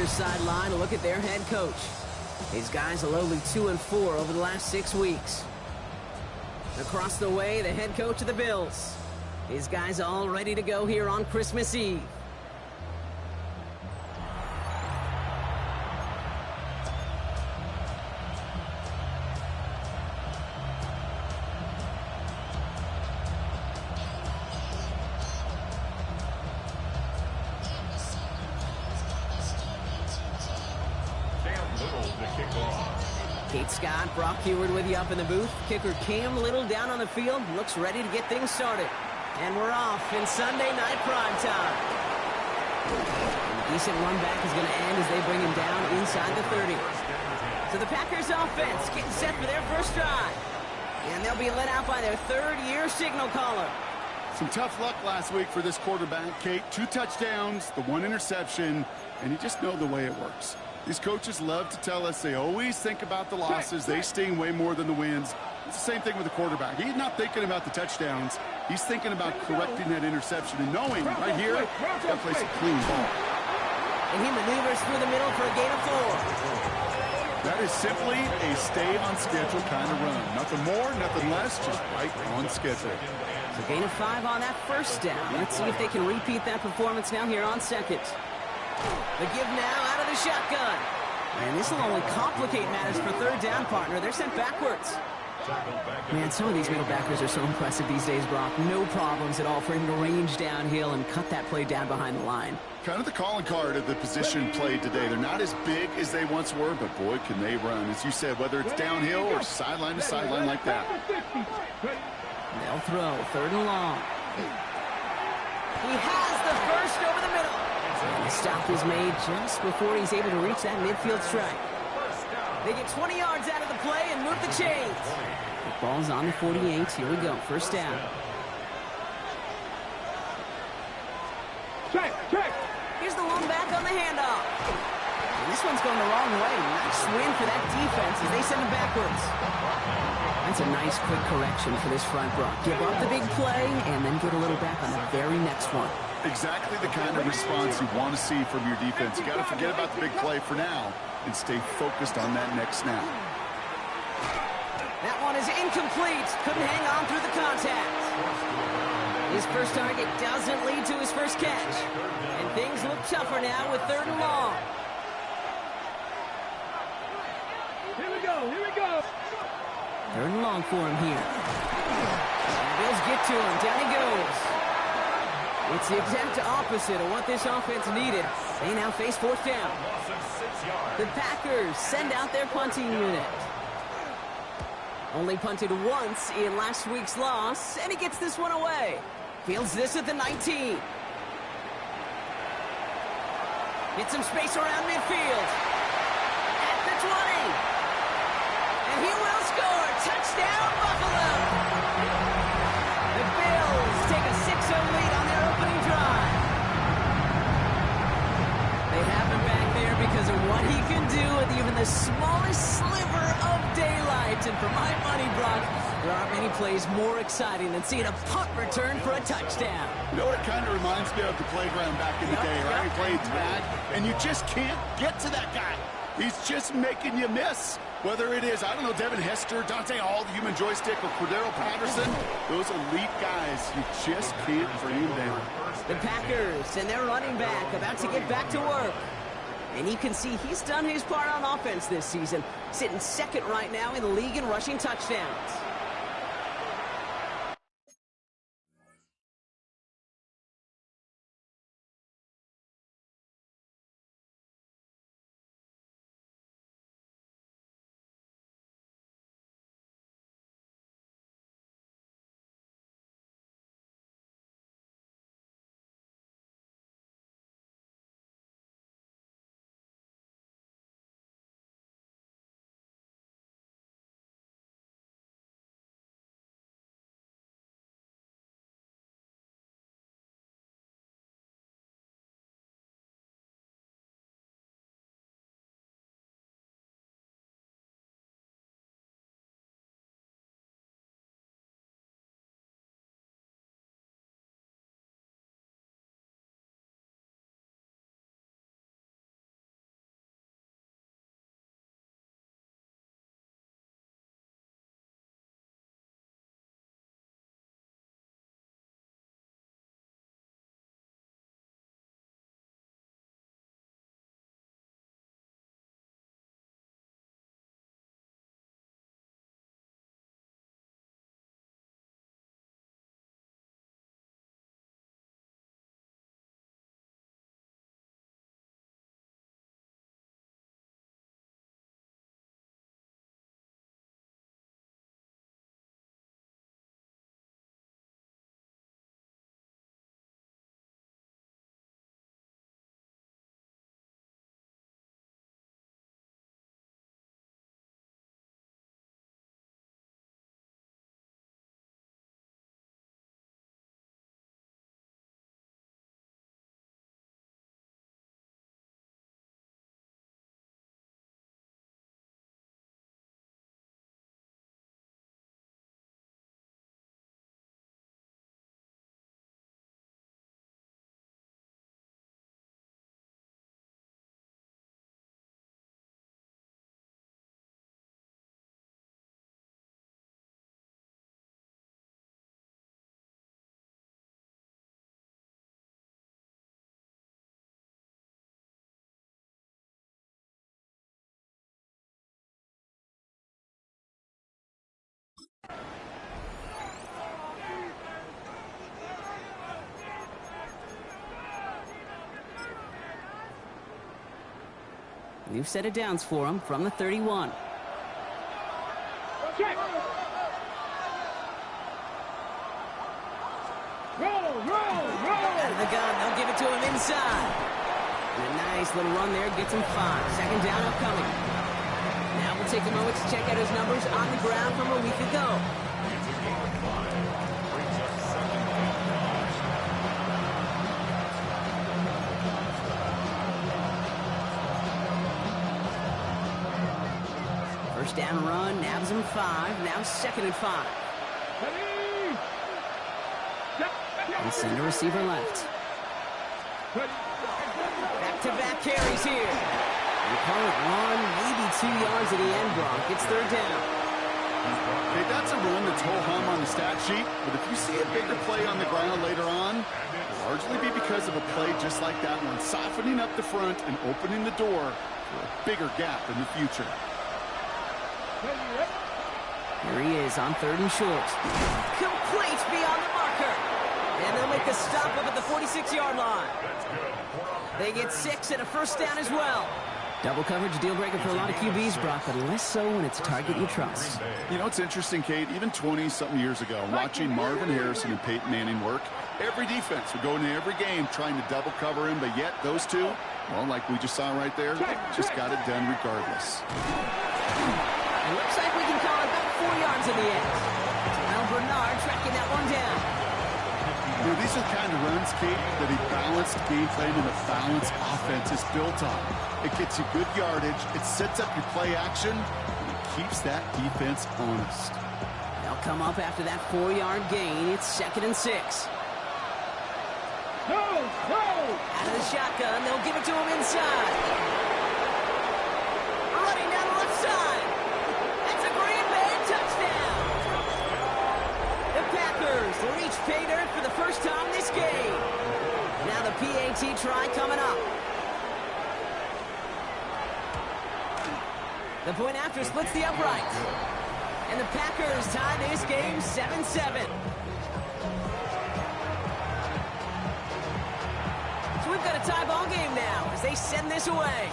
Packers sideline, a look at their head coach. His guys are lowly 2-4 over the last 6 weeks. Across the way, the head coach of the Bills. His guys all ready to go here on Christmas Eve. Kate Scott, Brock Heward with you up in the booth. Kicker Cam Little down on the field. Looks ready to get things started. And we're off in Sunday night prime time. A decent run back is going to end as they bring him down inside the 30. So the Packers offense getting set for their first drive. And they'll be led out by their third-year signal caller. Some tough luck last week for this quarterback, Kate. 2 touchdowns, the 1 interception, and you just know the way it works. These coaches love to tell us they always think about the losses. They sting way more than the wins. It's the same thing with the quarterback. He's not thinking about the touchdowns. He's thinking about correcting that interception and knowing right here, he's got to play some clean ball. And he maneuvers through the middle for a gain of 4. That is simply a stay on schedule kind of run. Nothing more, nothing less, just right on schedule. So gain of 5 on that first down. Let's see if they can repeat that performance now here on second. The give now out of the shotgun. And this will only complicate matters for third down, partner. They're sent backwards. Man, some of these middle backers are so impressive these days, Brock. No problems at all for him to range downhill and cut that play down behind the line. Kind of the calling card of the position played today. They're not as big as they once were, but boy, can they run. As you said, whether it's downhill or sideline to sideline like that. They'll throw, third and long. He has the first over the middle. And the stop is made just before he's able to reach that midfield strike. They get 20 yards out of the play and move the chains. The ball's on the 48. Here we go. First down. Check. Here's the one back on the handoff. And this one's going the wrong way. Nice win for that defense as they send it backwards. That's a nice quick correction for this front, Brock. Give up the big play and then get a little back on the very next one. Exactly the kind of response you want to see from your defense. You got to forget about the big play for now and stay focused on that next snap. That one is incomplete. Couldn't hang on through the contact. His first target doesn't lead to his first catch. And things look tougher now with third and long. Here we go. Third and long for him here. And the Bills get to him. Down he goes. It's the exact opposite of what this offense needed. They now face fourth down. The Packers send out their punting unit. Only punted once in last week's loss, and he gets this one away. Fields this at the 19. Get some space around midfield. At the 20. And he will score. Touchdown, Buffalo. The Bills take a 6-0 lead on their opening drive. They have him back there because of what he can do with even the smallest sliver of daylight. And for my money, Brock, there aren't many plays more exciting than seeing a punt return for a touchdown. You know what it kind of reminds me of the playground back in the day, right? You played tag, and you just can't get to that guy. He's just making you miss. Whether it is, I don't know, Devin Hester, Dante Hall, the human joystick, or Cordero Patterson, those elite guys, you just can't bring them down. The Packers and their running back about to get back to work. And you can see he's done his part on offense this season, sitting second right now in the league in rushing touchdowns. New set of downs for him from the 31. Check. Roll. Out of the gun, they'll give it to him inside. And a nice little run there gets him 5. Second down upcoming. Now we'll take a moment to check out his numbers on the ground from a week ago. First down run, nabs him 5. Now 2nd and 5. And send a receiver left. Back-to-back carries here. We call it 1, maybe 2 yards at the end, Brock. It's 3rd down. Okay, that's a run that's ho-hum on the stat sheet, but if you see a bigger play on the ground later on, it'll largely be because of a play just like that one, softening up the front and opening the door for a bigger gap in the future. Here he is on 3rd and short. Complete beyond the marker. And they'll make the stop up at the 46-yard line. They get 6 and a first down as well. Double coverage, deal breaker for a lot of QBs, Brock, but less so when it's a target you trust. You know, it's interesting, Kate, even 20-something years ago, watching Marvin Harrison and Peyton Manning work, every defense would go into every game trying to double cover him, but yet those two, well, like we just saw right there, just got it done regardless. It looks like we can call it about 4 yards in the end. Now Bernard tracking that one down. You know, these are the kind of runs, Kate, that a balanced game plan and a balanced offense is built on. It gets you good yardage, it sets up your play action, and it keeps that defense honest. They'll come up after that 4-yard gain. It's 2nd and 6. No! Out of the shotgun, they'll give it to him inside. Running down the left side. That's a Green Bay touchdown. The Packers reach pay dirt for the first time this game. Now the PAT try coming up. The point after splits the uprights. And the Packers tie this game 7-7. So we've got a tie ball game now as they send this away.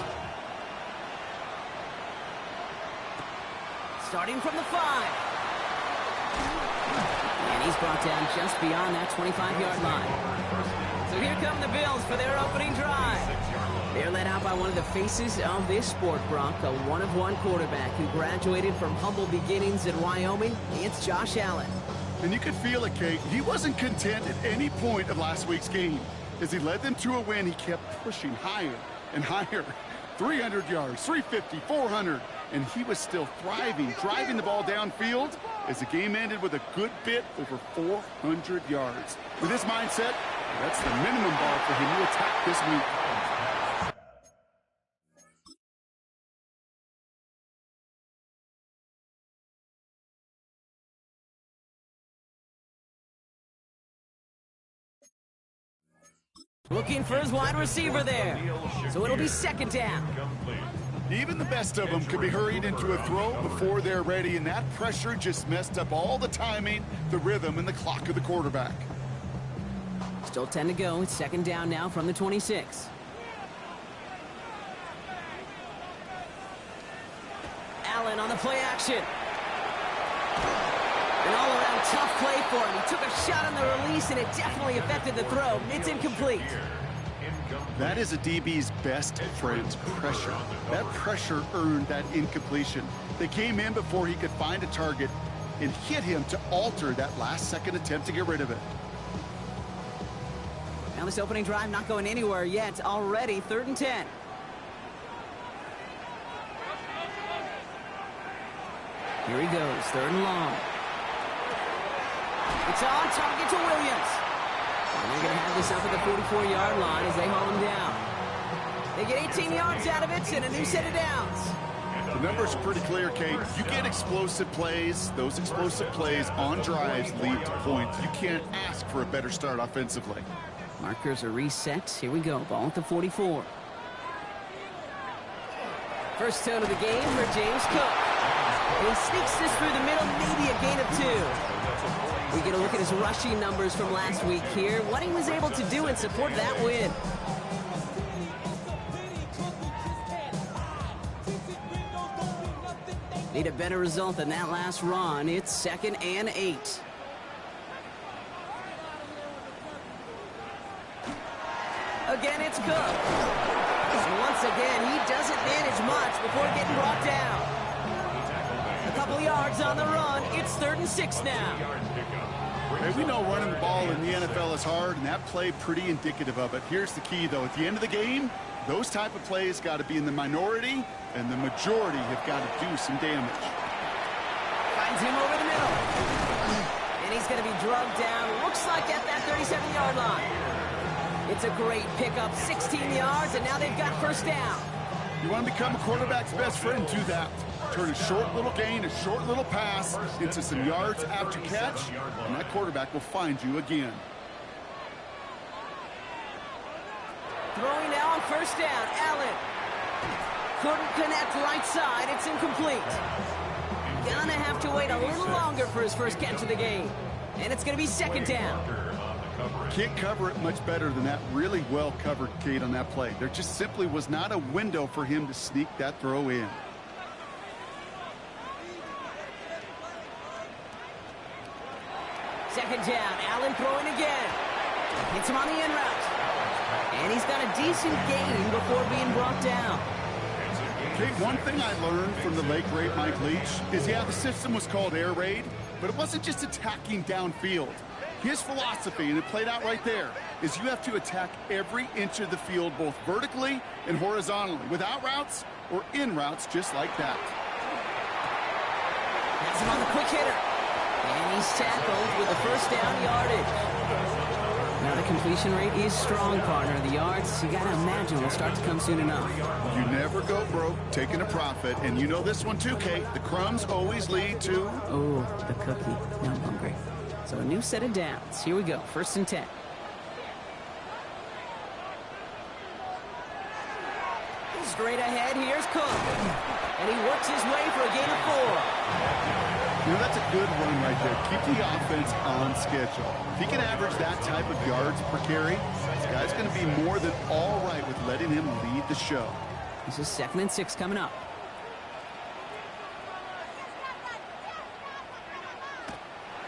Starting from the 5. And he's brought down just beyond that 25-yard line. So here come the Bills for their opening drive. They're led out by one of the faces of this sport, Brock, a one-of-one quarterback who graduated from humble beginnings in Wyoming. It's Josh Allen. And you could feel it, Kate. He wasn't content at any point of last week's game. As he led them to a win, he kept pushing higher and higher. 300 yards, 350, 400, and he was still thriving, driving the ball downfield as the game ended with a good bit over 400 yards. With his mindset, that's the minimum bar for him to attack this week. Looking for his wide receiver there. So it'll be 2nd down. Even the best of them could be hurried into a throw before they're ready, and that pressure just messed up all the timing, the rhythm, and the clock of the quarterback. Still 10 to go. It's 2nd down now from the 26. Allen on the play action. An all-around tough play for him. He took a shot on the release, and it definitely affected the throw. It's incomplete. That is a DB's best friend, pressure. That pressure earned that incompletion. They came in before he could find a target and hit him to alter that last-second attempt to get rid of it. Now this opening drive not going anywhere yet. Already 3rd and 10. Here he goes, 3rd and long. It's on target to Williams. And they're going to have this up at the 44-yard line as they haul him down. They get 18 yards out of it and a new set of downs. The numbers are pretty clear, Kate. You get explosive plays. Those explosive plays on drives lead to points. You can't ask for a better start offensively. Markers are reset. Here we go. Ball at the 44. First tone of the game for James Cook. He sneaks this through the middle, maybe a gain of 2. We get a look at his rushing numbers from last week here. What he was able to do in support of that win. Need a better result than that last run. It's 2nd and 8. Again, it's Cook. And once again, he doesn't manage much before getting brought down. A couple yards on the run. It's 3rd and 6 now. Hey, we know running the ball in the NFL is hard, and that play pretty indicative of it. Here's the key, though. At the end of the game, those type of plays got to be in the minority, and the majority have got to do some damage. Finds him over the middle. And he's going to be drugged down. Looks like at that 37-yard line. It's a great pickup, 16 yards, and now they've got 1st down. You want to become a quarterback's best friend, do that. Turn a short little gain, a short little pass into some yards after catch, and that quarterback will find you again. Throwing now on 1st down, Allen. Couldn't connect right side, it's incomplete. Gonna have to wait a little longer for his first catch of the game. And it's gonna be 2nd down. Can't cover it much better than that. Really well covered, Kate, on that play. There just simply was not a window for him to sneak that throw in. Second down, Allen throwing again. Hits him on the in route. And he's got a decent gain before being brought down. Kate, one thing I learned from the late great Mike Leach is, yeah, the system was called air raid, but it wasn't just attacking downfield. His philosophy, and it played out right there, is you have to attack every inch of the field, both vertically and horizontally, without routes or in routes just like that. That's him on the quick hitter. And he's tackled with a 1st down yardage. Now the completion rate is strong, partner. The yards, you got to imagine, will start to come soon enough. You never go broke taking a profit, and you know this one too, Kate. The crumbs always lead to... Oh, the cookie. Now I'm hungry. So a new set of downs. Here we go. 1st and 10. Straight ahead, here's Cook. And he works his way for a gain of 4. You know, that's a good run right there. Keep the offense on schedule. If he can average that type of yards per carry, this guy's going to be more than all right with letting him lead the show. This is 2nd and 6 coming up.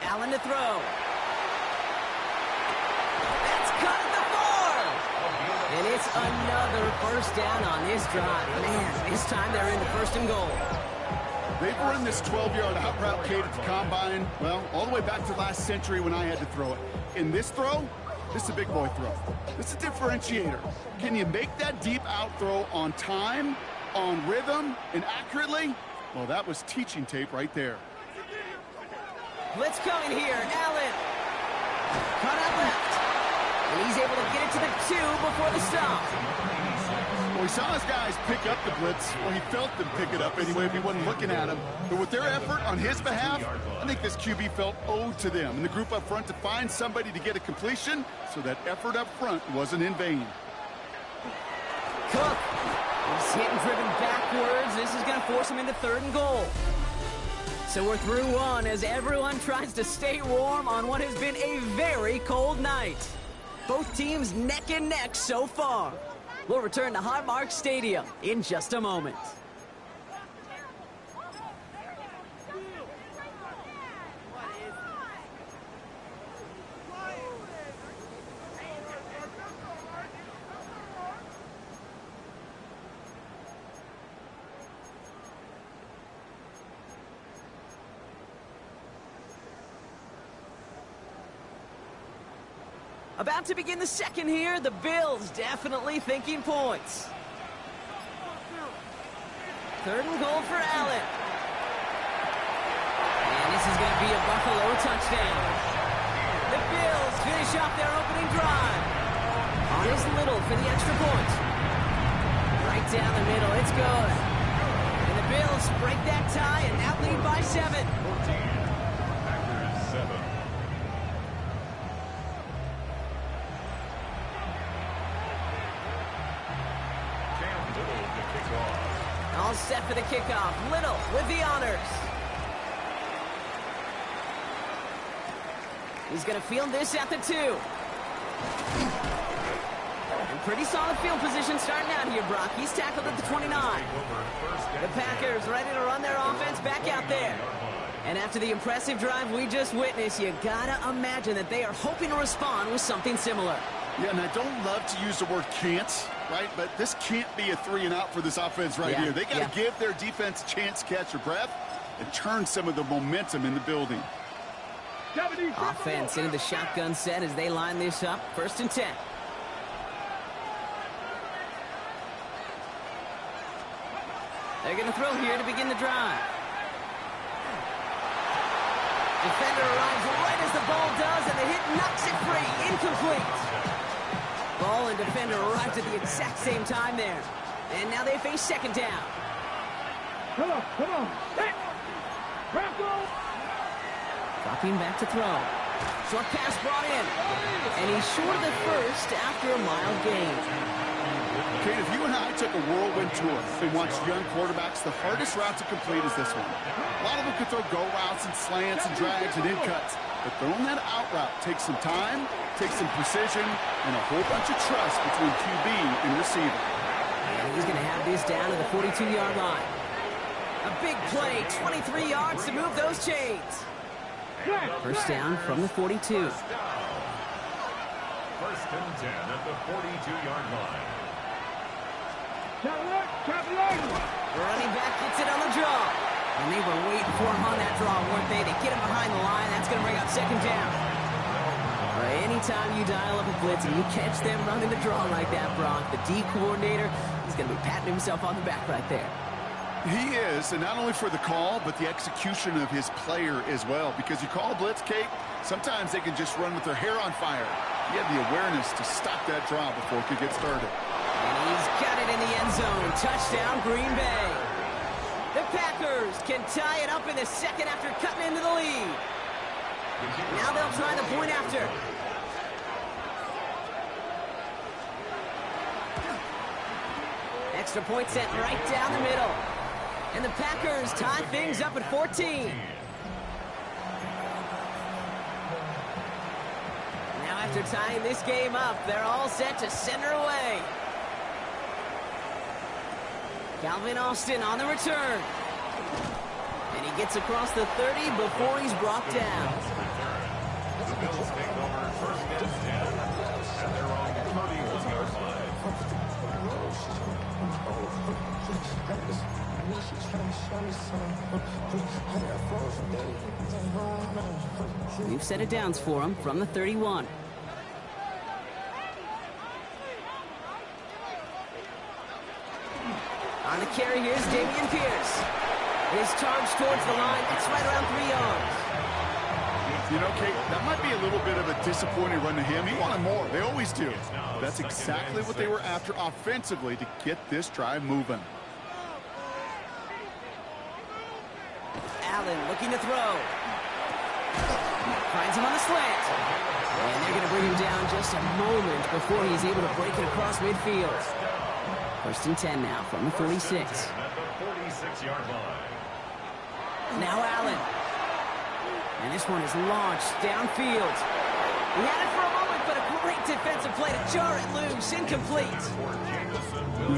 Allen to throw. That's cut at the 4. And it's another 1st down on this drive. Man, this time they're into 1st and goal. They've run this 12-yard out route, Kate, at the combine, well, all the way back to last century when I had to throw it. In this throw, this is a big boy throw. This is a differentiator. Can you make that deep out throw on time, on rhythm, and accurately? Well, that was teaching tape right there. Blitz coming here. Allen. Cut out left. And he's able to get it to the 2 before the stop. Well, he saw his guys pick up the blitz. Well, he felt them pick it up anyway if he wasn't looking at him. But with their effort on his behalf, I think this QB felt owed to them and the group up front to find somebody to get a completion, so that effort up front wasn't in vain. Cook. He's hit and driven backwards. This is going to force him into 3rd and goal. So we're through one as everyone tries to stay warm on what has been a very cold night. Both teams neck and neck so far. We'll return to Highmark Stadium in just a moment. About to begin the second here. The Bills definitely thinking points. 3rd and goal for Allen. And this is going to be a Buffalo touchdown. The Bills finish off their opening drive. On is Little for the extra point. Right down the middle. It's good. And the Bills break that tie and now lead by 7. 14. Packers 7. All set for the kickoff. Little with the honors. He's going to field this at the 2. And pretty solid field position starting out here, Brock. He's tackled at the 29. The Packers ready to run their offense back out there. And after the impressive drive we just witnessed, you gotta imagine that they are hoping to respond with something similar. Yeah, and I don't love to use the word can't, right? But this can't be a 3-and-out for this offense right here. They got to give their defense a chance to catch their breath and turn some of the momentum in the building. Offense into the shotgun set as they line this up. 1st and 10. They're going to throw here to begin the drive. Defender arrives right as the ball does, and the hit knocks it free. Incomplete. Ball and defender arrived at the exact same time there. And now they face 2nd down. Come on. Hey. Dropping back to throw. Short pass brought in. And he's short of the first after a mild gain. Kate, if you and I took a whirlwind tour and watched young quarterbacks, the hardest route to complete is this one. A lot of them can throw go routes and slants and drags and in cuts. But throwing that out route takes some time, takes some precision, and a whole bunch of trust between QB and receiver. And he's going to have this down to the 42-yard line. A big play, 23 yards to move those chains. 1st down from the 42. 1st and 10 at the 42-yard line. The running back gets it on the draw. And they were waiting for him on that draw, weren't they? They get him behind the line. That's going to bring up 2nd down. Anytime you dial up a blitz and you catch them running the draw like that, Brock, the D coordinator, he's going to be patting himself on the back right there. He is, and not only for the call, but the execution of his player as well. Because you call a blitz, Kate, sometimes they can just run with their hair on fire. He had the awareness to stop that draw before it could get started. And he's got it in the end zone. Touchdown, Green Bay. The Packers can tie it up in the 2nd after cutting into the lead. Now they'll try the point after. Extra point sent right down the middle. And the Packers tie things up at 14. Now after tying this game up, they're all set to send her away. Calvin Austin on the return. And he gets across the 30 before he's brought down. The Bills take over 1st and 10 at their own 31-yard line. We've set it downs for him from the 31. On the carry, here's Damian Pierce. His charge towards the line, it's right around 3 yards. You know, Kate, that might be a little bit of a disappointing run to him. He wanted more. They always do. That's exactly what they were after offensively to get this drive moving. Allen looking to throw. Finds him on the slant. And they're going to bring him down just a moment before he's able to break it across midfield. 1st and 10 now from the 46. At the 46-yard line. Now Allen. And this one is launched downfield. He had it for a moment, but a great defensive play to jar it loose. Incomplete.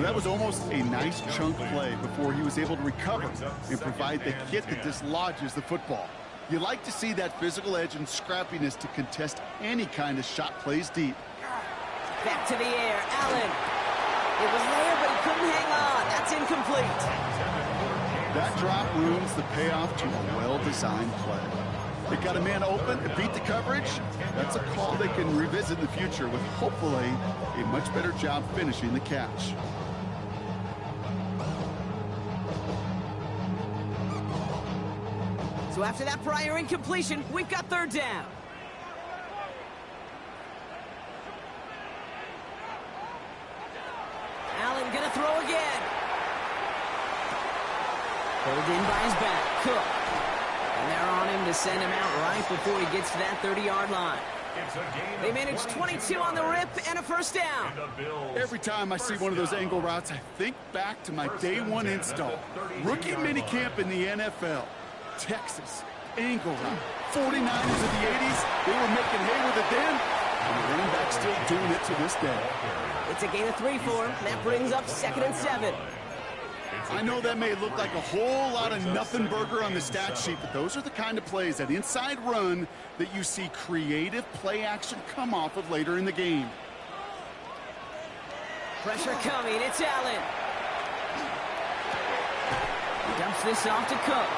That was almost a nice chunk play before he was able to recover and provide the hit that dislodges the football. You like to see that physical edge and scrappiness to contest any kind of shot plays deep. Back to the air, Allen. It was there, but he couldn't hang on. That's incomplete. That drop ruins the payoff to a well-designed play. They got a man open and beat the coverage. That's a call they can revisit in the future with hopefully a much better job finishing the catch. So after that prior incompletion, we've got 3rd down. Allen gonna throw again. Pulled in by his back, Cook. And they're on him to send him out right before he gets to that 30-yard line. They managed 22 on the rip and a 1st down. Every time I see one of those angle routes, I think back to my day one install. Rookie minicamp in the NFL. Texas, angle route. 49ers of the 80s, they were making hay with it then. And the running back still doing it to this day. It's a gain of 3 for him. That brings up 2nd and 7. I know that may look like a whole lot of nothing burger on the stat sheet, but those are the kind of plays, that inside run, that you see creative play action come off of later in the game. Pressure coming. It's Allen. He dumps this off to Cook.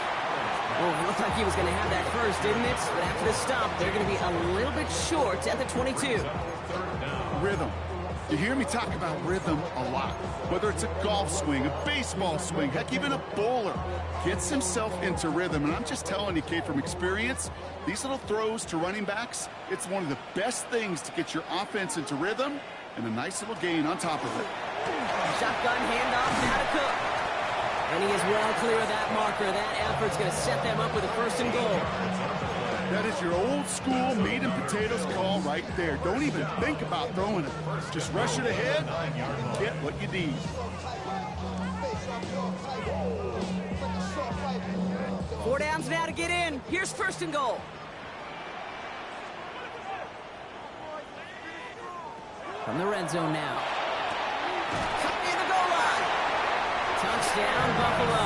Oh, it looked like he was going to have that first, didn't it? But after the stop, they're going to be a little bit short at the 22. Rhythm. You hear me talk about rhythm a lot. Whether it's a golf swing, a baseball swing, heck, even a bowler gets himself into rhythm. And I'm just telling you, Kate, from experience, these little throws to running backs, it's one of the best things to get your offense into rhythm, and a nice little gain on top of it. Shotgun handoff now to Cook. And he is well clear of that marker. That effort's going to set them up with a 1st and goal. That is your old school meat and potatoes call right there. Don't even think about throwing it. Just rush it ahead and get what you need. Four downs now to get in. Here's 1st and goal. From the red zone now. Cut near the goal line. Touchdown, Buffalo.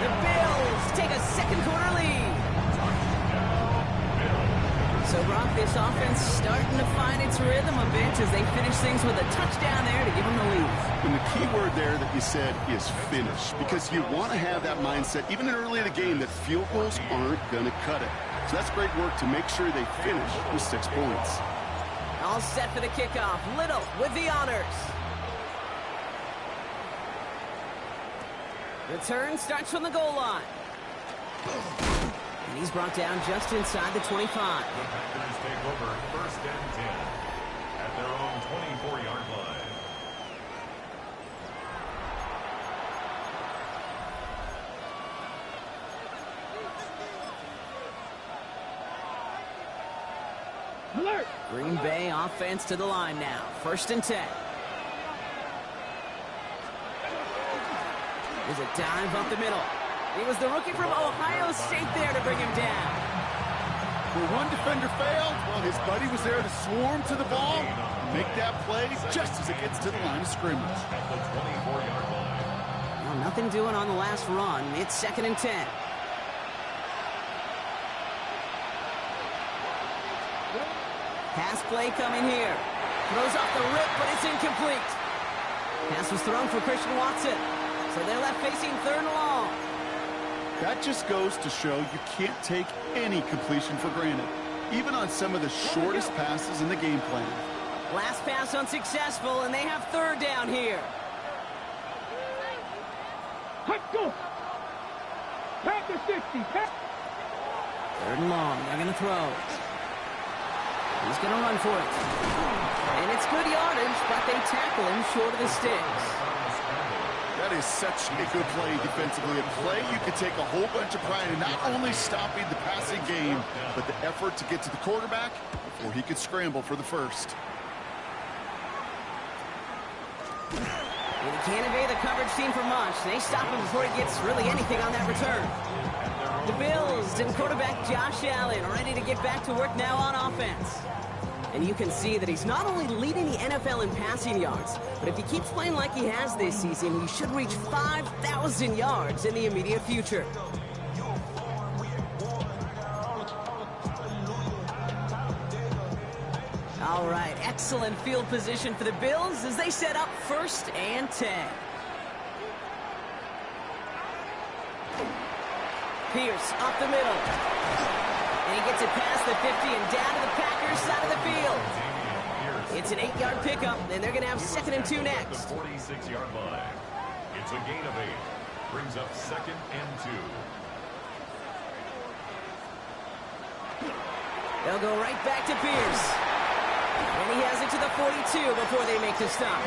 The Bills take a 2nd quarter lead. So, Brock, this offense starting to find its rhythm a bit as they finish things with a touchdown there to give them the lead. And the key word there that you said is finish, because you want to have that mindset, even early in the game, that field goals aren't going to cut it. So that's great work to make sure they finish with 6 points. All set for the kickoff. Little with the honors. Return starts from the goal line. And he's brought down just inside the 25. The Packers take over 1st and 10 at their own 24-yard line. Alert! Green Bay offense to the line now. 1st and 10. There's a dive up the middle. It was the rookie from Ohio State there to bring him down. Where one defender failed, well, his buddy was there to swarm to the ball and make that play just as it gets to the line of scrimmage. At the 24-yard line. Well, nothing doing on the last run. It's 2nd and 10. Pass play coming here. Throws off the rip, but it's incomplete. Pass was thrown for Christian Watson. So they're left facing 3rd and long. That just goes to show you can't take any completion for granted, even on some of the shortest passes in the game plan. Last pass unsuccessful, and they have 3rd down here. Hot go! Pack the 60. Pack. 3rd and long. They're going to throw. He's going to run for it. And it's good yardage, but they tackle him short of the sticks. That is such a good play defensively. A play you could take a whole bunch of pride in, not only stopping the passing game, but the effort to get to the quarterback before he could scramble for the 1st. And he can't evade the coverage team for much. They stop him before he gets really anything on that return. The Bills and quarterback Josh Allen ready to get back to work now on offense. And you can see that he's not only leading the NFL in passing yards, but if he keeps playing like he has this season, he should reach 5,000 yards in the immediate future. All right, excellent field position for the Bills as they set up 1st and 10. Pierce up the middle. And he gets it past the 50 and down to the Packers side of the field. It's an 8-yard pickup, and they're going to have 2nd and 2 next. The 46-yard line. It's a gain of 8. Brings up 2nd and 2. They'll go right back to Pierce. And he has it to the 42 before they make the stop.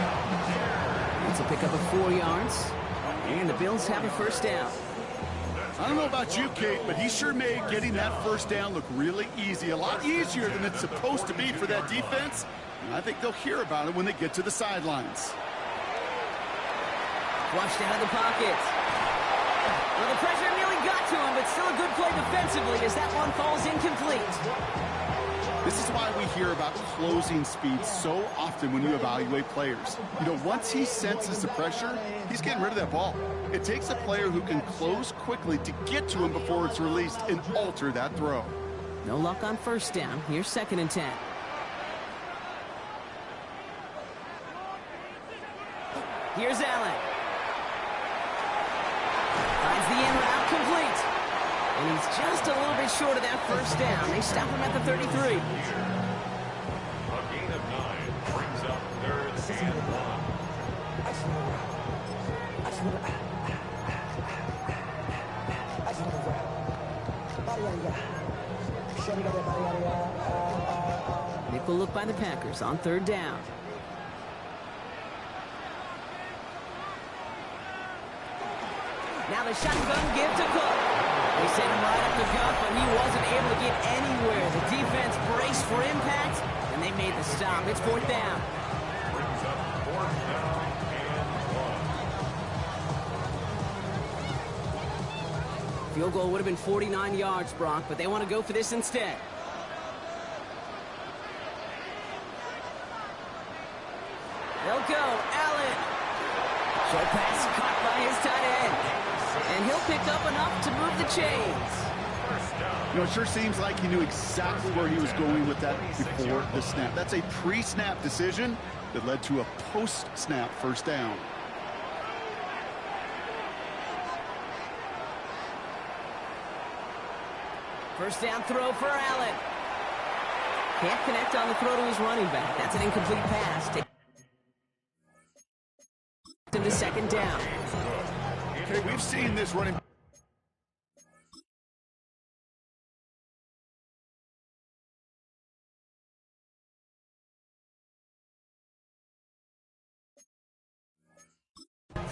It's a pickup of 4 yards. And the Bills have a 1st down. I don't know about you, Kate, but he sure made getting that 1st down look really easy. A lot easier than it's supposed to be for that defense. And I think they'll hear about it when they get to the sidelines. Flushed out of the pocket. Well, the pressure nearly got to him, but still a good play defensively as that one falls incomplete. This is why we hear about closing speed so often when you evaluate players. You know, once he senses the pressure, he's getting rid of that ball. It takes a player who can close quickly to get to him before it's released and alter that throw. No luck on first down. Here's 2nd and 10. Here's Allen. Finds the in route complete. And he's just a little bit short of that first down. They stop him at the 33. A gain of 9 brings up 3rd and 1. Nickel look by the Packers on 3rd down. Now the shotgun give to Cook. They sent him right up the gut, but he wasn't able to get anywhere. The defense braced for impact, and they made the stop. It's 4th down. Brings up 4th down and 1. Field goal would have been 49 yards, Brock, but they want to go for this instead. They'll go. Allen. Short pass caught by his tight end. And he'll pick up enough to move the chains. You know, it sure seems like he knew exactly where he was going with that before the snap. That's a pre-snap decision that led to a post-snap first down. First down throw for Allen. Can't connect on the throw to his running back. That's an incomplete pass. Take him to 2nd down. Okay, we've seen this running.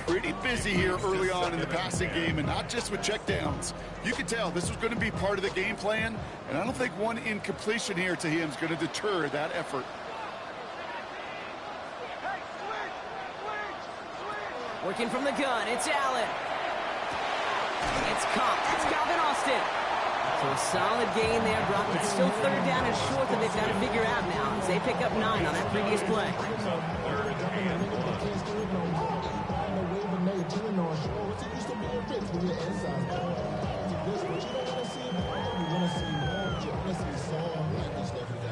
Pretty busy here early on in the passing game, and not just with checkdowns. You can tell this was going to be part of the game plan, and I don't think one incompletion here to him is going to deter that effort. Working from the gun, it's Allen. It's caught. That's Calvin Austin. So a solid gain there, Brock. It's still 3rd down and short that they've got to figure out now as they pick up 9 on that previous play. Brings up 3rd and 1.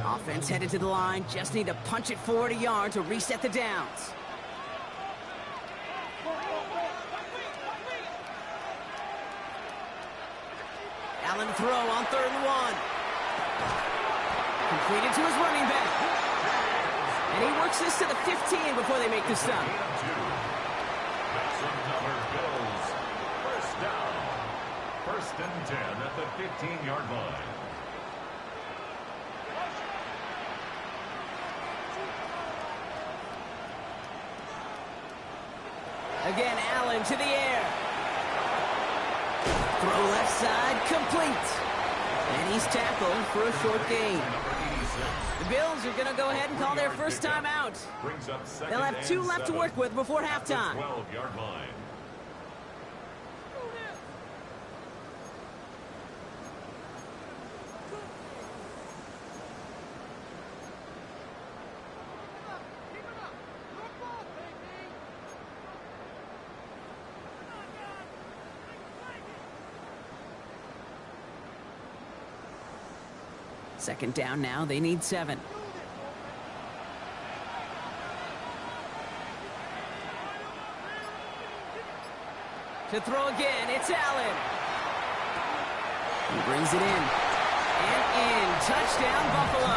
Offense headed to the line. Just need to punch it forward a yard to reset the downs. Allen throw on 3rd and 1. Completed to his running back. And he works this to the 15 before they make the stop. That's another Bills. First down. 1st and 10 at the 15-yard line. Again, Allen to the air. Throw left side, complete. And he's tackled for a short gain. The Bills are going to go ahead and call their first time out. They'll have 2 left to work with before halftime. 12-yard line. Second down now. They need 7. To throw again, it's Allen. He brings it in. And in. Touchdown, Buffalo.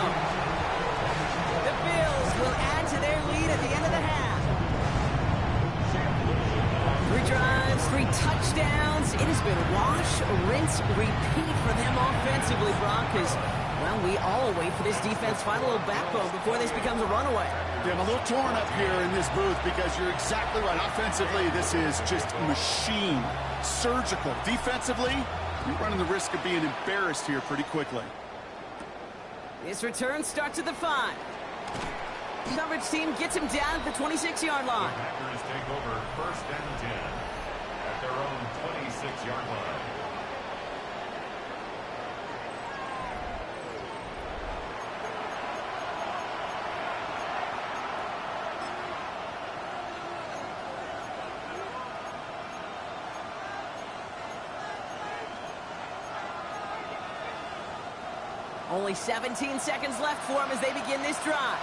The Bills will add to their lead at the end of the half. 3 drives, 3 touchdowns. It has been wash, rinse, repeat for them offensively, Brock, because, well, we all wait for this defense to find a little backbone before this becomes a runaway. Yeah, I'm a little torn up here in this booth because you're exactly right. Offensively, this is just machine, surgical. Defensively, you're running the risk of being embarrassed here pretty quickly. This return starts at the 5. Coverage team gets him down at the 26-yard line. The Packers take over 1st and 10 at their own 26-yard line. Only 17 seconds left for them as they begin this drive.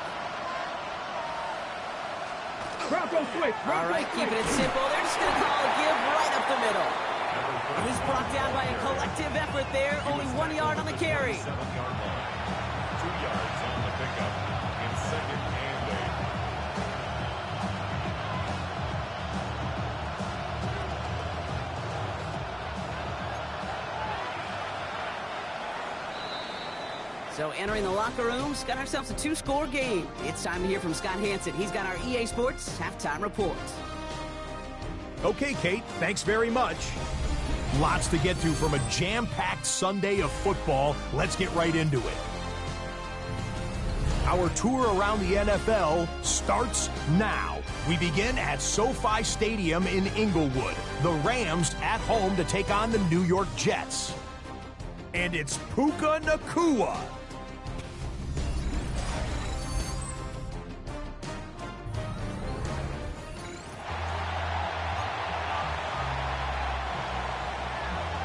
Bronco switch. All right, keeping it simple. They're just going to call a give right up the middle. And he's brought down by a collective effort there. Only 1 yard on the carry. 7-yard line. 2 yards on the pickup in 2nd and 8. So entering the locker rooms, got ourselves a 2-score game. It's time to hear from Scott Hansen. He's got our EA Sports halftime report. Okay, Kate, thanks very much. Lots to get to from a jam-packed Sunday of football. Let's get right into it. Our tour around the NFL starts now. We begin at SoFi Stadium in Inglewood. The Rams at home to take on the New York Jets. And it's Puka Nacua.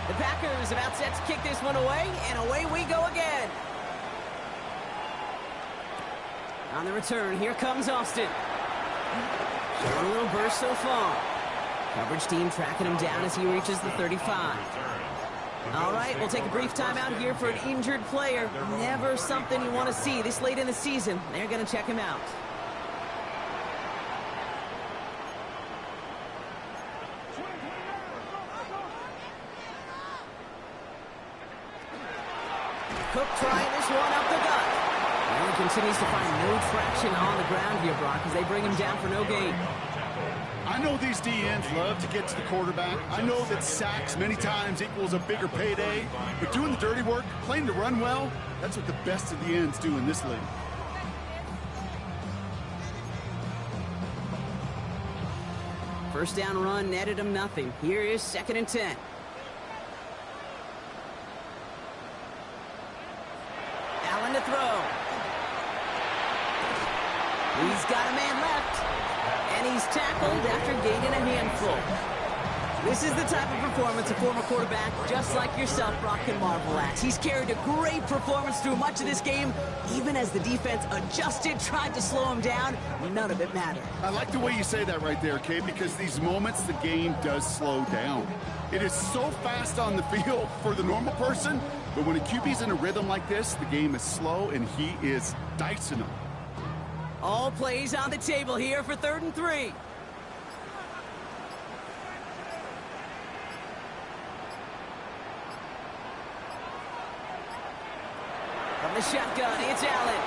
The Packers about set to kick this one away, and away we go again. On the return, here comes Austin. Showing a little burst so far. Coverage team tracking him down as he reaches the 35. All right, we'll take a brief timeout here for an injured player. Never something you want to see this late in the season. They're going to check him out. Cook trying this one up the gut. And he continues to find no traction on the ground here, Brock, as they bring him down for no gain. I know these DNs love to get to the quarterback. I know that sacks many times equals a bigger payday. But doing the dirty work, playing to run well, that's what the best of the ends do in this league. First down run netted him nothing. Here is 2nd and 10. Allen to throw. He's got a man left. And he's tackled after gaining a handful. This is the type of performance a former quarterback just like yourself, Brock, can marvel at. He's carried a great performance through much of this game. Even as the defense adjusted, tried to slow him down, none of it mattered. I like the way you say that right there, Kate, because these moments the game does slow down. It is so fast on the field for the normal person, but when a QB's in a rhythm like this, the game is slow and he is dicing them. All plays on the table here for 3rd and 3. From the shotgun, it's Allen.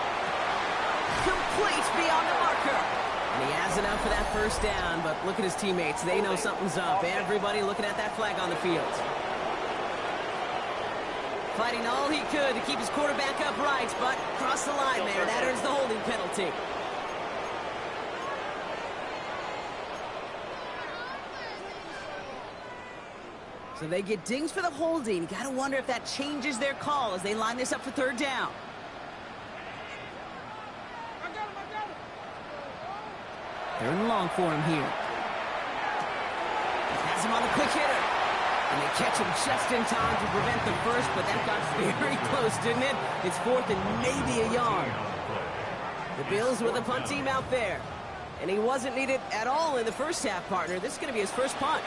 Complete beyond the marker. And he has enough for that first down, but look at his teammates. They know something's up. Everybody looking at that flag on the field. Fighting all he could to keep his quarterback upright, but crossed the line there. That earns the holding penalty. So they get dings for the holding. Got to wonder if that changes their call as they line this up for 3rd down. They're in long for him here. Has him on the quick hitter. And they catch him just in time to prevent the first, but that got very close, didn't it? It's 4th and maybe a yard. The Bills with a punt team out there. And he wasn't needed at all in the first half, partner. This is going to be his first punt.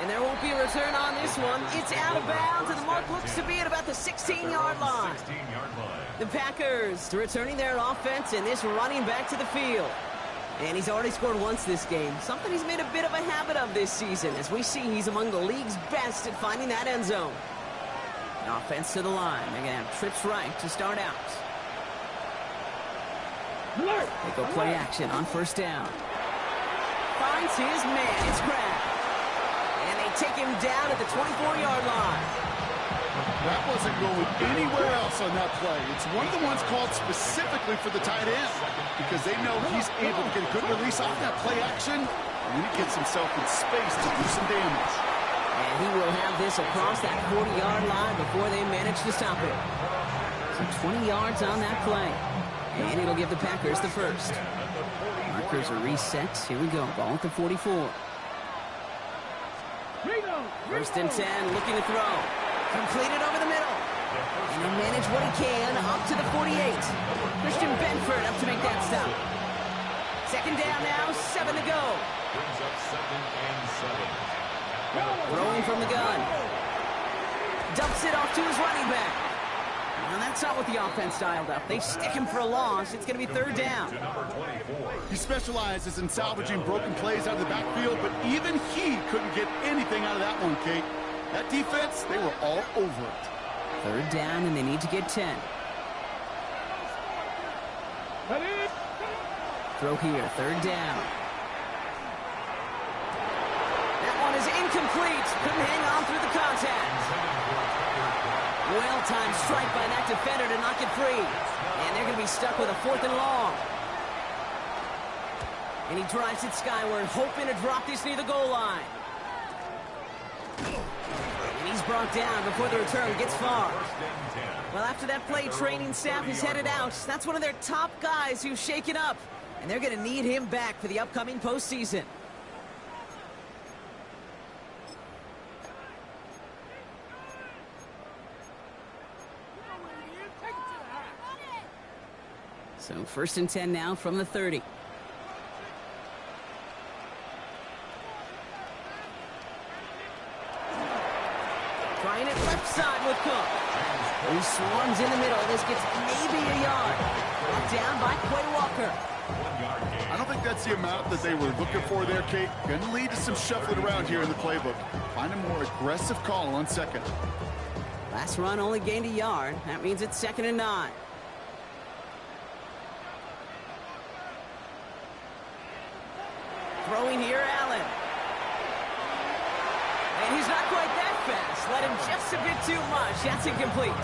And there won't be a return on this one. It's out of bounds, and the mark looks to be at about the 16-yard line. The Packers returning their offense, and this running back to the field. And he's already scored once this game, something he's made a bit of a habit of this season. As we see, he's among the league's best at finding that end zone. And offense to the line. They're going to have trips right to start out. They go play action on 1st down. Finds his man. It's Crab. And they take him down at the 24-yard line. That wasn't going anywhere else on that play. It's one of the ones called specifically for the tight end because they know he's able to get a good release off that play action, and then he gets himself in space to do some damage. And he will have this across that 40-yard line before they manage to stop it. So 20 yards on that play. And it'll give the Packers the first. Markers are reset. Here we go. Ball at the 44. 1st and 10, looking to throw. Completed over the middle. And he'll manage what he can up to the 48. Christian Benford up to make that stop. Second down now, 7 to go. Brings up 2nd and 7. Throwing from the gun. Dumps it off to his running back. Well, that's not what the offense dialed up. They stick him for a loss. It's going to be 3rd down. To number 24. He specializes in salvaging broken plays out of the backfield, but even he couldn't get anything out of that one, Kate. That defense, they were all over it. 3rd down, and they need to get 10. Throw here, 3rd down. That one is incomplete. Couldn't hang on through the contact. Well-timed strike by that defender to knock it free. And they're going to be stuck with a 4th and long. And he drives it skyward, hoping to drop this near the goal line. And he's brought down before the return gets far. Well, after that play, training staff is headed out. That's one of their top guys who's shaken up. And they're going to need him back for the upcoming postseason. So 1st and 10 now from the 30. Trying it left side with Cook. He swarms in the middle. This gets maybe a yard. Brought down by Quay Walker. I don't think that's the amount that they were looking for there, Kate. Going to lead to some shuffling around here in the playbook. Find a more aggressive call on 2nd. Last run only gained a yard. That means it's 2nd and 9. Throwing here, Allen. And he's not quite that fast. Let him just a bit too much. That's incomplete.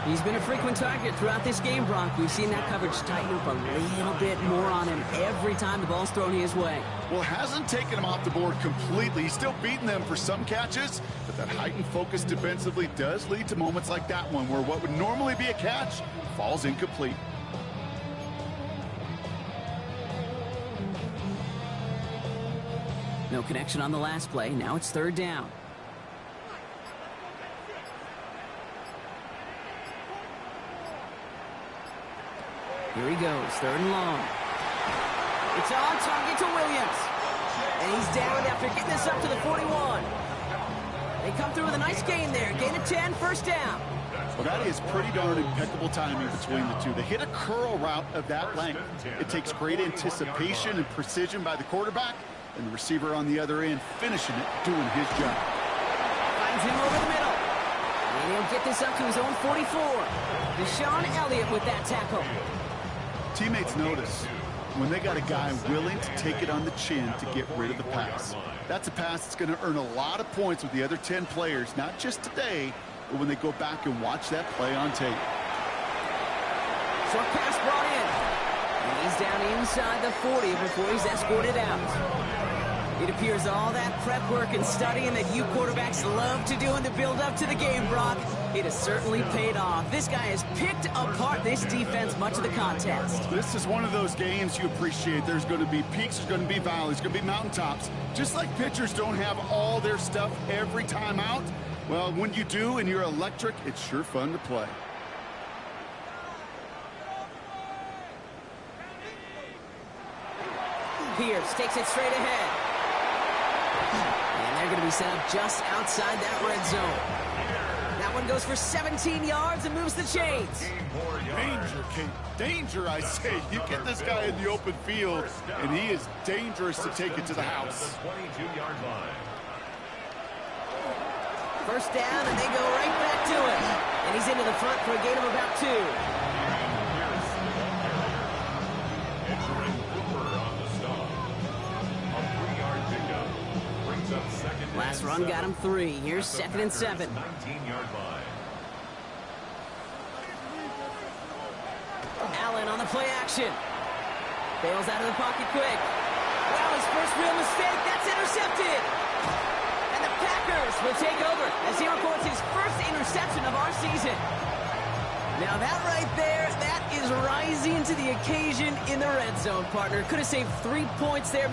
He's been a frequent target throughout this game, Brock. We've seen that coverage tighten up a little bit more on him every time the ball's thrown his way. Well, hasn't taken him off the board completely. He's still beating them for some catches, but that heightened focus defensively does lead to moments like that one where what would normally be a catch falls incomplete. No connection on the last play. Now it's 3rd down. Here he goes, 3rd and long. It's on target to Williams. And he's down after getting this up to the 41. They come through with a nice gain there. Gain of 10, 1st down. Well, that is pretty darn impeccable timing between the two. To hit a curl route of that length, it takes great anticipation and precision by the quarterback, and the receiver on the other end finishing it, doing his job. Finds him over the middle. And he'll get this up to his own 44. Deshaun Elliott with that tackle. Teammates notice when they got a guy willing to take it on the chin to get rid of the pass. That's a pass that's going to earn a lot of points with the other 10 players, not just today, but when they go back and watch that play on tape. Short pass brought in. And he's down inside the 40 before he's escorted out. It appears all that prep work and studying that you quarterbacks love to do in the build-up to the game, Brock, it has certainly paid off. This guy has picked apart this defense much of the contest. This is one of those games you appreciate. There's going to be peaks, there's going to be valleys, there's going to be mountaintops. Just like pitchers don't have all their stuff every time out, well, when you do and you're electric, it's sure fun to play. Pierce takes it straight ahead. And they're going to be set up just outside that red zone. That one goes for 17 yards and moves the chains. Danger, Kate. Danger, I say. You get this guy in the open field, and he is dangerous to take it to the house. 22-yard line. 1st down, and they go right back to it. And he's into the front for a gain of about 2. Entering Cooper on the stop. A 3-yard pickup. Brings up 2nd and Last run got him 3. Here's 2nd and 7. 19-yard line. Allen on the play action. Bails out of the pocket quick. Well, his first real mistake. That's intercepted. And the Packers will take over as he records his first interception of our season. Now that right there, that is rising to the occasion in the red zone, partner. Could have saved 3 points there,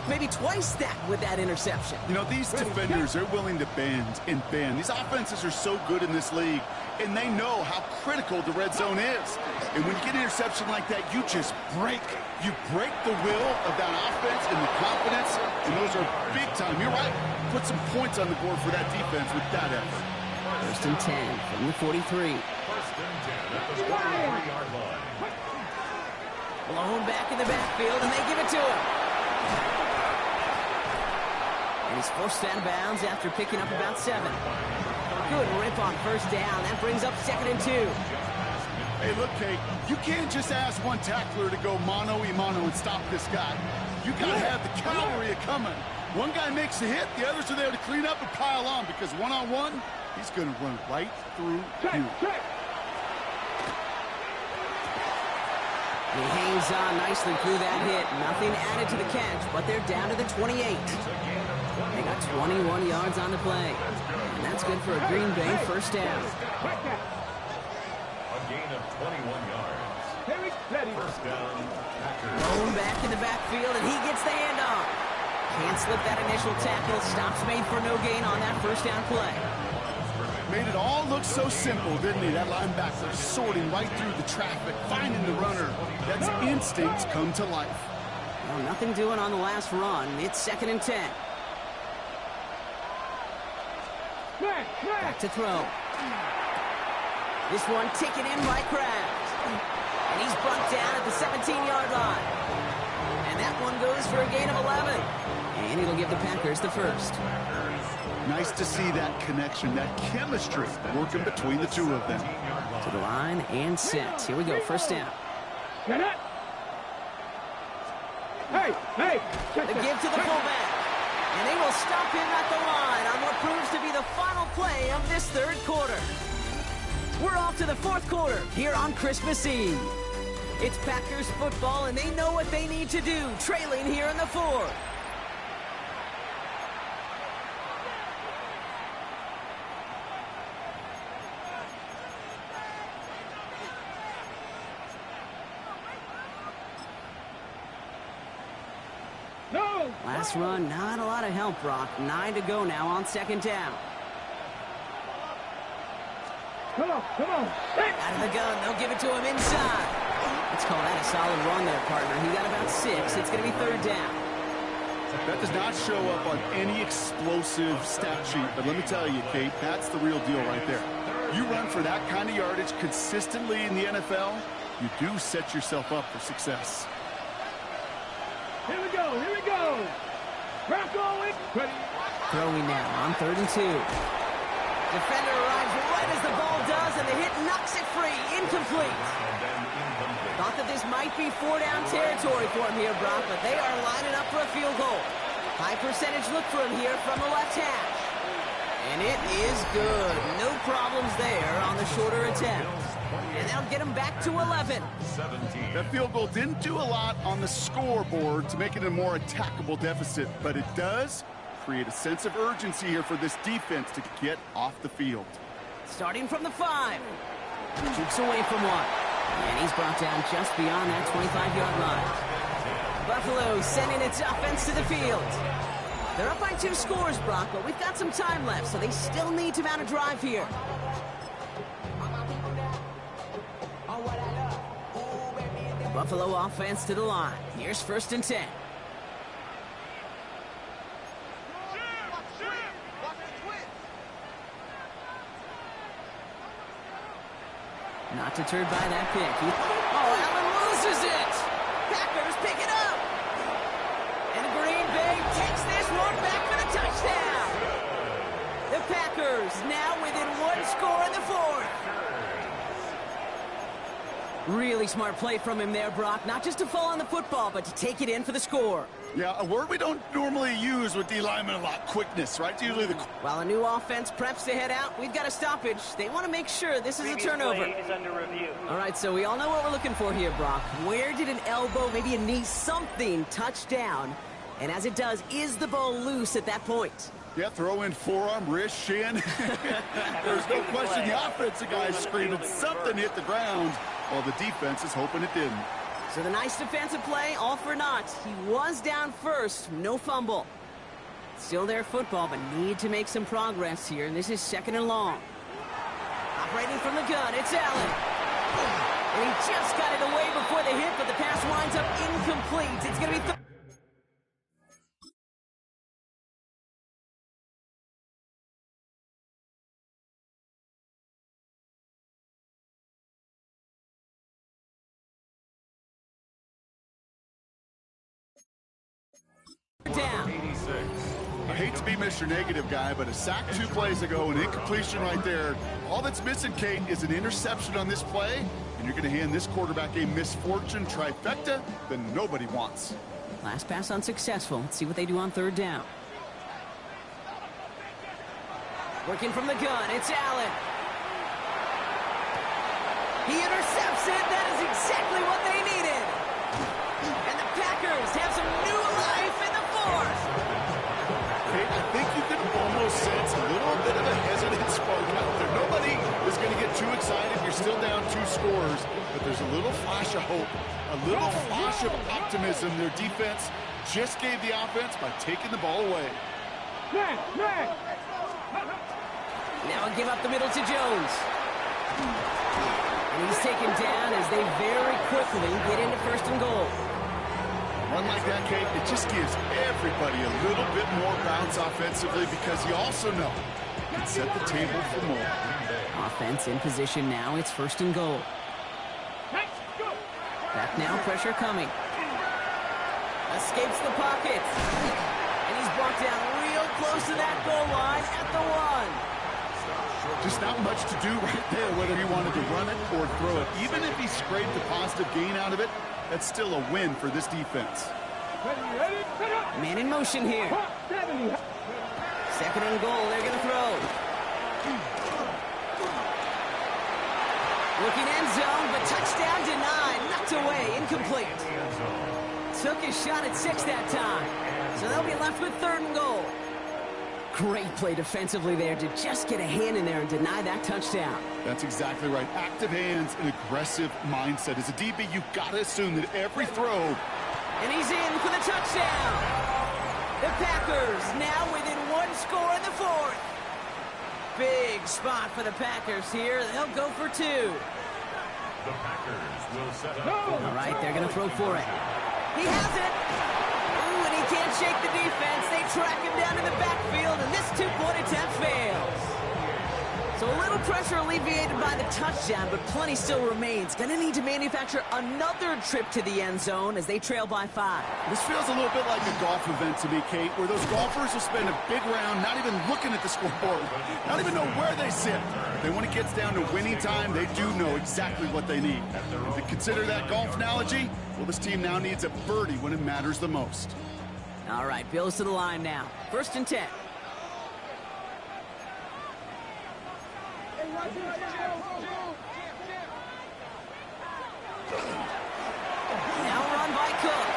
maybe twice that with that interception. You know, these defenders, they're willing to bend and bend. These offenses are so good in this league, and they know how critical the red zone is. And when you get an interception like that, you just break. You break the will of that offense and the confidence, and those are big time. You're right. Put some points on the board for that defense with that effort. First and 10 from the 43. First and 10 at the 43-yard line. Blown back in the backfield, and they give it to him. And he's forced out of bounds after picking up about 7. Good rip on first down. That brings up 2nd and 2. Hey, look, Kate, you can't just ask one tackler to go mano-a-mano and stop this guy. You got to have the cavalry coming. One guy makes a hit, the others are there to clean up and pile on, because one-on-one, he's going to run right through you. He hangs on nicely through that hit. Nothing added to the catch, but they're down to the 28. They got 21 yards on the play. And that's good for a Green Bay first down. A gain of 21 yards. First down, Packers. Thrown back in the backfield, and he gets the handoff. Can't slip that initial tackle. Stops made for no gain on that first down play. Made it all look so simple, didn't he? That linebacker sorting right through the traffic, finding the runner. That's instincts come to life. Well, nothing doing on the last run. It's 2nd and 10. Back to throw. This one taken in by Kraft. And he's brought down at the 17-yard line. And that one goes for a gain of 11. And it'll give the Packers the first. Nice to see that connection, that chemistry working between the two of them. To the line and set. Here we go, first down. Hey! The give to the fullback. And they will stop him at the line on what proves to be the final play of this third quarter. We're off to the fourth quarter here on Christmas Eve. It's Packers football, and they know what they need to do, trailing here in the fourth. Last run, not a lot of help, Brock. 9 to go now on 2nd down. Come on. Out of the gun, they'll give it to him inside. Let's call that a solid run there, partner. He got about 6. It's going to be 3rd down. That does not show up on any explosive stat sheet, but let me tell you, Kate, that's the real deal right there. You run for that kind of yardage consistently in the NFL, you do set yourself up for success. Here we go. Throwing now on 3rd and 2. Defender arrives right as the ball does, and the hit knocks it free. Incomplete. Thought that this might be 4-down territory for him here, Brock, but they are lining up for a field goal. High percentage look for him here from the left hash. And it is good. No problems there on the shorter attempt. And that'll get him back to 11. That field goal didn't do a lot on the scoreboard to make it a more attackable deficit, but it does create a sense of urgency here for this defense to get off the field. Starting from the 5. Keeps away from 1. And he's brought down just beyond that 25-yard line. Buffalo sending its offense to the field. They're up by 2 scores, Brock, but we've got some time left, so they still need to mount a drive here. The Buffalo offense to the line. Here's 1st and 10. Not deterred by that pick. Allen loses it. Packers pick it up. And Green Bay takes this one back for the touchdown. The Packers now within 1 score in the 4th. Really smart play from him there, Brock. Not just to fall on the football, but to take it in for the score. Yeah, a word we don't normally use with D linemen a lot. Quickness, right? It's usually the... While a new offense preps to head out, we've got a stoppage. They want to make sure this is a turnover. Is under review. All right, so we all know what we're looking for here, Brock. Where did an elbow, maybe a knee, something touch down? And as it does, is the ball loose at that point? Yeah, throw in forearm, wrist, shin. There's no question the offensive guy is screaming something hit the ground while the defense is hoping it didn't. So the nice defensive play, all for naught. He was down first, no fumble. Still their football, but need to make some progress here, and this is 2nd and long. Operating from the gun, it's Allen. And he just got it away before the hit, but the pass winds up incomplete. It's going to be... down. 86. I hate to be Mr. Negative guy, but a sack 2 plays ago, an incompletion right there. All that's missing, Kate, is an interception on this play, and you're going to hand this quarterback a misfortune trifecta that nobody wants. Last pass unsuccessful. Let's see what they do on 3rd down. Working from the gun, it's Allen. He intercepts it. That is exactly what they needed. And the Packers have some new life in the 4th. Kate, I think you can almost sense a little bit of a hesitant spark out there. Nobody is going to get too excited. You're still down 2 scores, but there's a little flash of hope, a little flash of optimism. Their defense just gave the offense by taking the ball away. Now a give up the middle to Jones. And he's taken down as they very quickly get into 1st and goal. One like that, Kate, it just gives everybody a little bit more bounce offensively because you also know you can set the table for more. Offense in position now. It's 1st and goal. Back now, pressure coming. Escapes the pocket. And he's brought down real close to that goal line at the 1. Just not much to do right there, whether he wanted to run it or throw it. Even if he scraped a positive gain out of it, that's still a win for this defense. Man in motion here. 2nd and goal, they're going to throw. Looking end zone, but touchdown denied. Knocked away, incomplete. Took his shot at 6 that time. So they'll be left with 3rd and goal. Great play defensively there to just get a hand in there and deny that touchdown. That's exactly right. Active hands and aggressive mindset. As a DB, you've got to assume that every throw... And he's in for the touchdown. The Packers now within 1 score in the 4th. Big spot for the Packers here. They'll go for 2. The Packers will set up. All right, they're going to throw for it. He has it. Ooh, and he can't shake the defense. They track him down in the backfield, and this 2-point attempt fails. So a little pressure alleviated by the touchdown, but plenty still remains. Going to need to manufacture another trip to the end zone as they trail by 5. This feels a little bit like a golf event to me, Kate, where those golfers will spend a big round not even looking at the scoreboard, not even know where they sit. Then when it gets down to winning time, they do know exactly what they need. And to consider that golf analogy, well, this team now needs a birdie when it matters the most. All right, Bills to the line now. 1st and 10. Now run by Cook.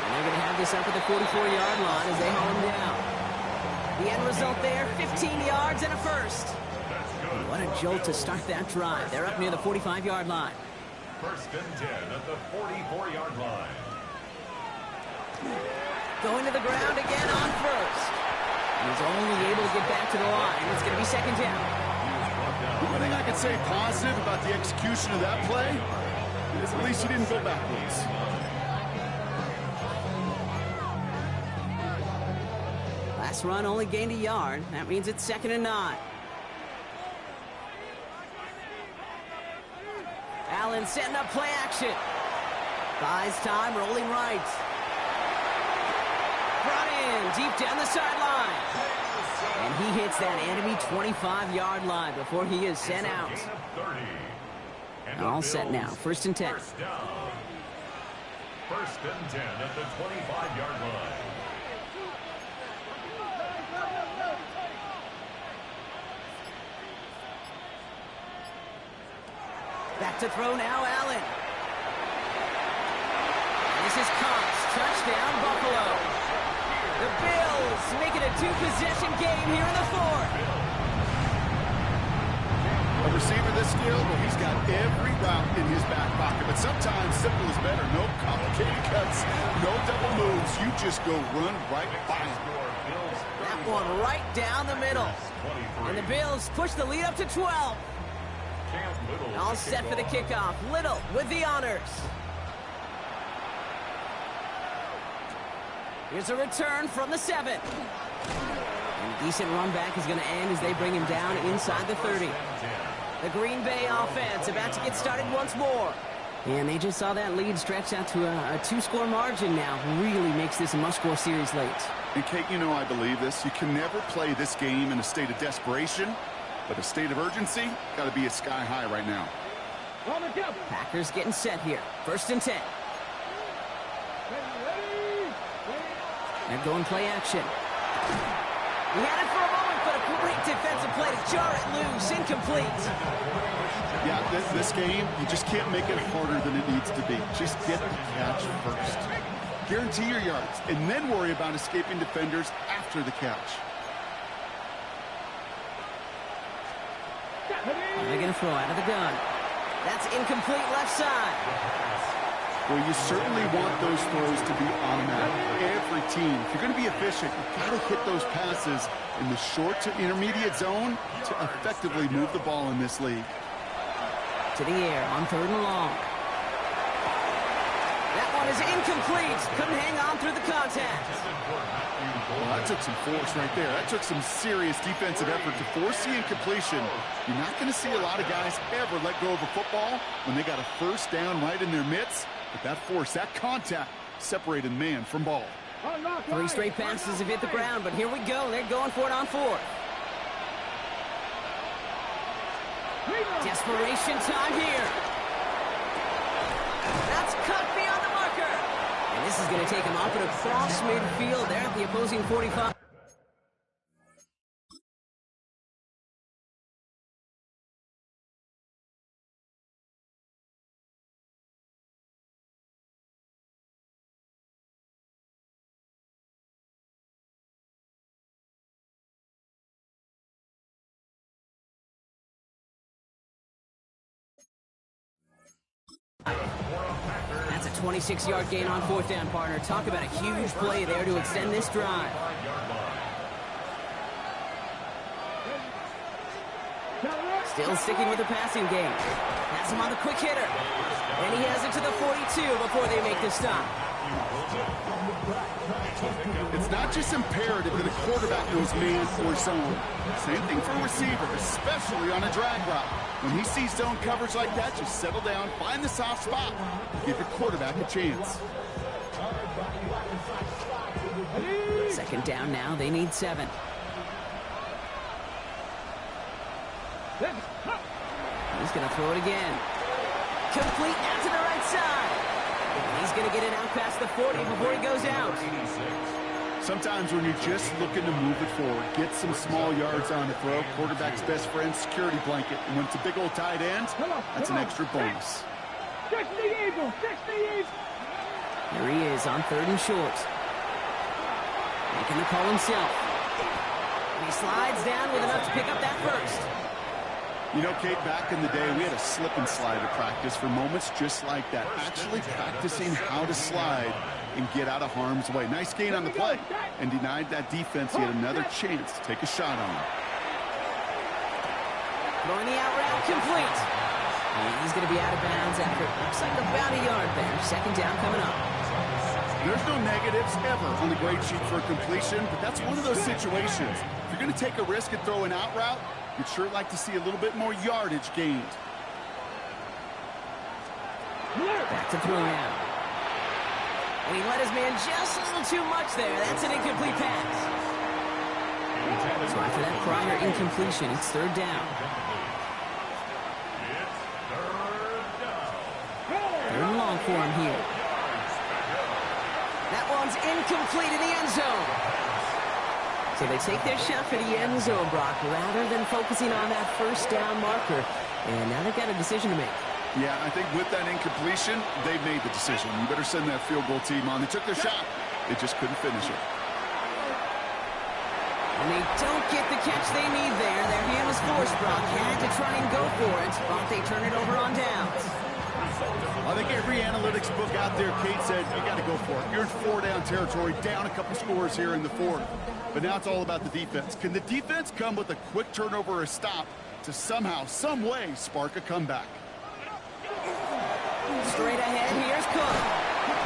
And they're going to have this up at the 44-yard line as they haul him down. The end result there, 15 yards and a 1st. What a jolt to start that drive. They're up near the 45-yard line. 1st and 10 at the 44-yard line. Going to the ground again on 1st. He's only able to get back to the line. It's going to be 2nd down. One thing I could say positive about the execution of that play is at least he didn't go backwards. Last run only gained a yard. That means it's 2nd and 9. Allen setting up play action. Buys time, rolling right. Brought in deep down the sideline. And he hits that enemy 25-yard line before he is sent out. All set now. 1st and 10. 1st and 10 at the 25-yard line. Back to throw now, Allen. And this is Cox. Touchdown, Buffalo. The Bills make it a two-possession game here in the fourth. A receiver this skilled, well, he's got every route in his back pocket. But sometimes simple is better. No complicated cuts, no double moves. You just go run right by him. That one right down the middle. And the Bills push the lead up to 12. All set for the kickoff. Little with the honors. Here's a return from the 7. And decent run back is going to end as they bring him down inside the 30. The Green Bay offense about to get started once more. And they just saw that lead stretch out to a 2-score margin now. Really makes this a must-score series late. And Kate, you know I believe this. You can never play this game in a state of desperation, but a state of urgency got to be a sky high right now. Packers getting set here. 1st and 10. They're going play action. He had it for a moment, but a great defensive play to jar it loose. Incomplete. Yeah, this game, you just can't make it harder than it needs to be. Just get the catch first. Guarantee your yards, and then worry about escaping defenders after the catch. They're going to throw out of the gun. That's incomplete left side. Well, you certainly want those throws to be automatic. Every team, if you're going to be efficient, you've got to hit those passes in the short to intermediate zone to effectively move the ball in this league. To the air on 3rd and long. That one is incomplete. Couldn't hang on through the contact. Well, that took some force right there. That took some serious defensive effort to force the incompletion. You're not going to see a lot of guys ever let go of a football when they got a 1st down right in their midst. But that force, that contact, separated man from ball. 3 straight passes have hit the ground, but here we go. They're going for it on 4th. Desperation time here. That's cut beyond the marker. And this is going to take him off and across midfield there at the opposing 45. That's a 26-yard gain on 4th down, partner. Talk about a huge play there to extend this drive. Still sticking with the passing game. Has him on the quick hitter. And he has it to the 42 before they make the stop. It's not just imperative that a quarterback knows man or zone. Same thing for a receiver, especially on a drag route. When he sees zone coverage like that, just settle down, find the soft spot, give your quarterback a chance. 2nd down now, they need 7. He's going to throw it again. Complete out to the right side. He's going to get it out past the 40 before he goes out. Sometimes when you're just looking to move it forward, get some small yards on the throw, quarterback's best friend, security blanket. And when it's a big old tight end, that's an extra bonus. Here he is on 3rd and short. Making the call himself. And he slides down with enough to pick up that 1st. You know, Kate, back in the day, we had a slip and slide at practice for moments just like that. Actually practicing how to slide and get out of harm's way. Nice gain on the play, and denied that defense yet another chance to take a shot on him. Throwing the out route complete. And he's going to be out of bounds after looks like about a yard there. 2nd down coming up. There's no negatives ever on the grade sheet for a completion, but that's one of those situations. If you're going to take a risk and throw an out route, you'd sure like to see a little bit more yardage gained. Back to throw now. And he let his man just a little too much there. That's an incomplete pass. So after that prior incompletion, it's 3rd down. 3rd and long for him here. That one's incomplete in the end zone. So they take their shot for the end zone, Brock, rather than focusing on that 1st down marker. And now they've got a decision to make. Yeah, I think with that incompletion, they've made the decision. You better send that field goal team on. They took their shot. They just couldn't finish it. And they don't get the catch they need there. Their hand was forced. Brock had to try and go for it, but they turn it over on downs. I think every analytics book out there, Kate said, you got to go for it. You're in 4-down territory, down a couple scores here in the fourth. But now it's all about the defense. Can the defense come with a quick turnover or a stop to somehow, some way, spark a comeback? Straight ahead, here's Cook.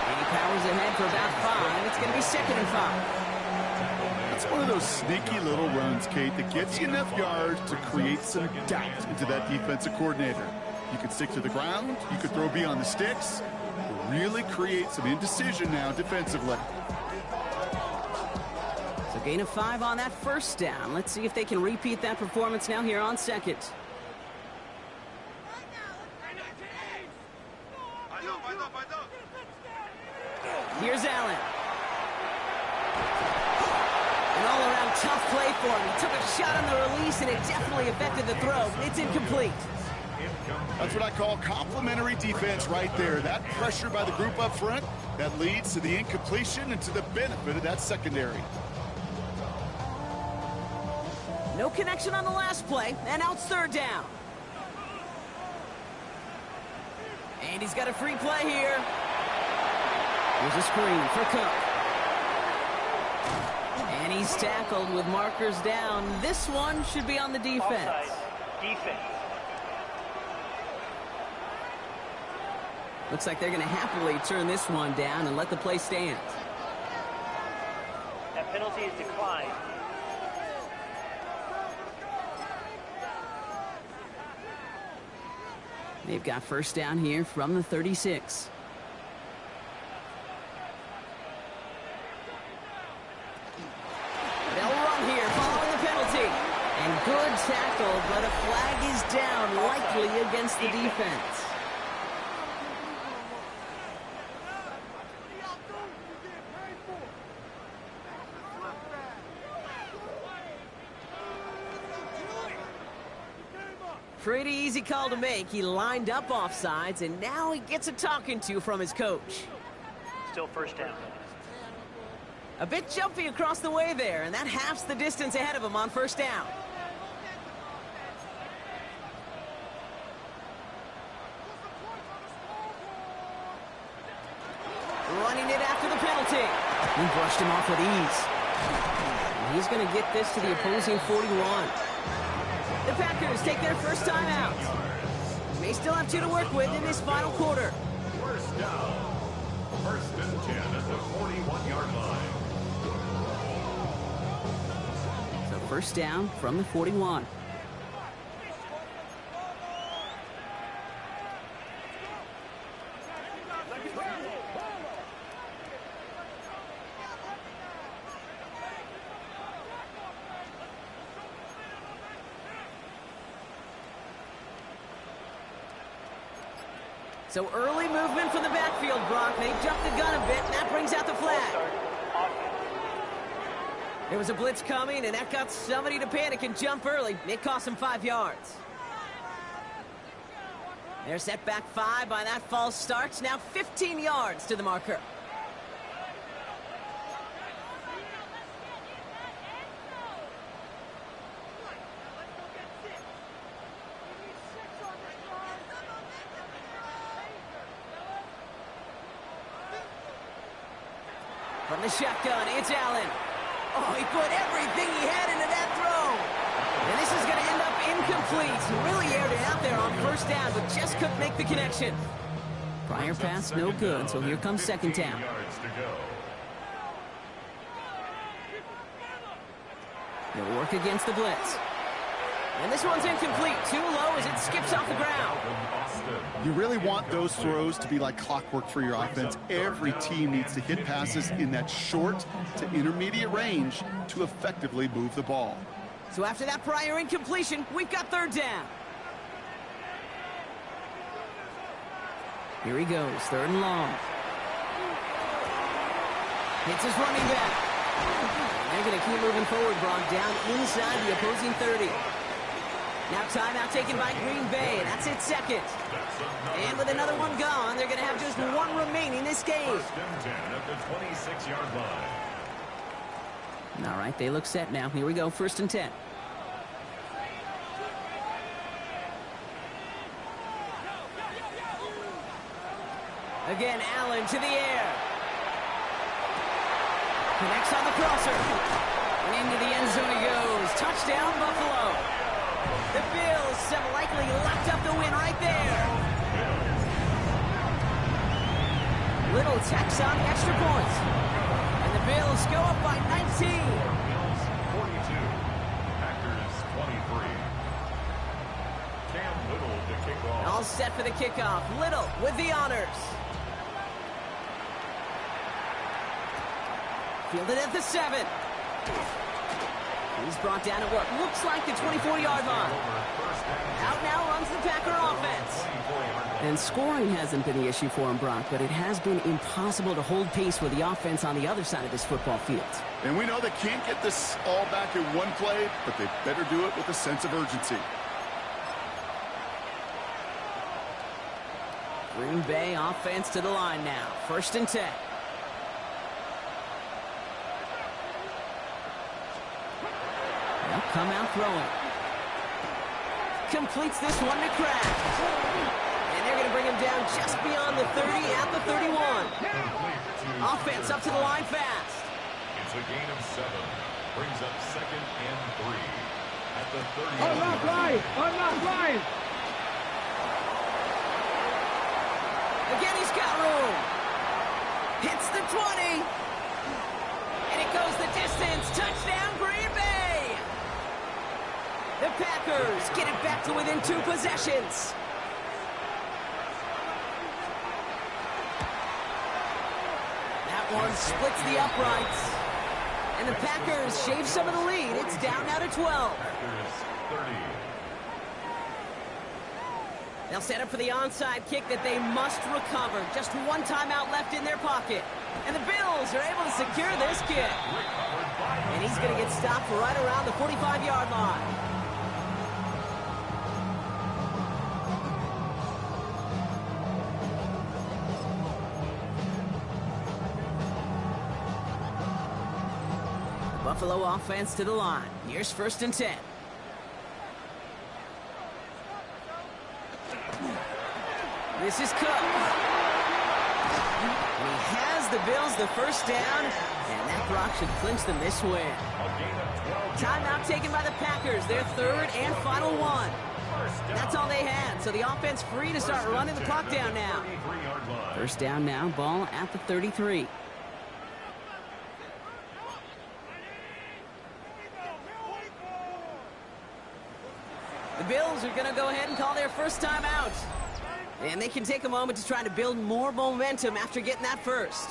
And he powers ahead for about 5. It's going to be 2nd and 5. That's one of those sneaky little runs, Kate, that gets you enough yards to create some doubt into that defensive coordinator. You could stick to the ground, you could throw beyond the sticks, really create some indecision now defensively. So gain of 5 on that first down. Let's see if they can repeat that performance now here on 2nd. Here's Allen. An all-around tough play for him. He took a shot on the release, and it definitely affected the throw. It's incomplete. That's what I call complimentary defense right there. That pressure by the group up front, that leads to the incompletion and to the benefit of that secondary. No connection on the last play, and now it's 3rd down. And he's got a free play here. Here's a screen for Cook. And he's tackled with markers down. This one should be on the defense. Offside. Defense. Looks like they're going to happily turn this one down and let the play stand. That penalty is declined. They've got 1st down here from the 36. They'll run here following the penalty. And good tackle, but a flag is down, likely against the defense. Pretty easy call to make. He lined up offsides, and now he gets a talking to from his coach. Still 1st down. A bit jumpy across the way there, and that halves the distance ahead of him on 1st down. Running it after the penalty. He brushed him off with ease. And he's going to get this to the opposing 41. The Packers take their first time out. May still have 2 to work with in this final quarter. 1st down. 1st and 10 at the 41-yard line. So 1st down from the 41. So early movement from the backfield, Brock. They jumped the gun a bit, and that brings out the flag. There was a blitz coming, and that got somebody to panic and jump early. It cost them 5 yards. They're set back 5 by that false start. Now 15 yards to the marker. From the shotgun, it's Allen. Oh, he put everything he had into that throw. And this is going to end up incomplete. He really aired it out there on 1st down, but just couldn't make the connection. Prior pass, no good, so here comes 2nd down. He'll work against the blitz. And this one's incomplete. Too low as it skips off the ground. You really want those throws to be like clockwork for your offense. Every team needs to hit passes in that short to intermediate range to effectively move the ball. So after that prior incompletion, we've got 3rd down. Here he goes, 3rd and long. Hits his running back. They're going to keep moving forward, Brock, down inside the opposing 30. Now timeout taken by Green Bay, and that's its 2nd. And with another one gone, they're going to have just 1 remaining this game. 1st and 10 at the 26-yard line. All right, they look set now. Here we go, 1st and 10. Again, Allen to the air. Connects on the crosser. And into the end zone he goes. Touchdown, Buffalo. The Bills have likely locked up the win right there. Little tacks on the extra point. And the Bills go up by 19. Bills 42, Packers 23. Cam Little to kick off. All set for the kickoff. Little with the honors. Fielded at the 7. He's brought down at what looks like the 24-yard line. Out now runs the Packer offense. And scoring hasn't been the issue for him, Brock, but it has been impossible to hold pace with the offense on the other side of this football field. And we know they can't get this all back in one play, but they better do it with a sense of urgency. Green Bay offense to the line now. 1st and 10. They'll come out throwing. Completes this one to Kraft. And they're going to bring him down just beyond the 30 at the 31. Offense up to the line fast. It's a gain of 7. Brings up 2nd and 3 at the 30. On that line! On that line! Again, he's got room. Hits the 20. And it goes the distance. Touchdown, Green Bay. The Packers get it back to within 2 possessions. That one splits the uprights. And the Packers shave some of the lead. It's down now to 12. Packers 30. They'll set up for the onside kick that they must recover. Just one timeout left in their pocket. And the Bills are able to secure this kick. And he's going to get stopped right around the 45-yard line. Buffalo offense to the line. Here's 1st and 10. This is Cook. And he has the Bills the 1st down, and that block should clinch them this win. Timeout taken by the Packers, their 3rd and final one. That's all they had, so the offense free to start running the clock down now. 1st down now, ball at the 33. The Bills are going to go ahead and call their 1st time out. And they can take a moment to try to build more momentum after getting that first.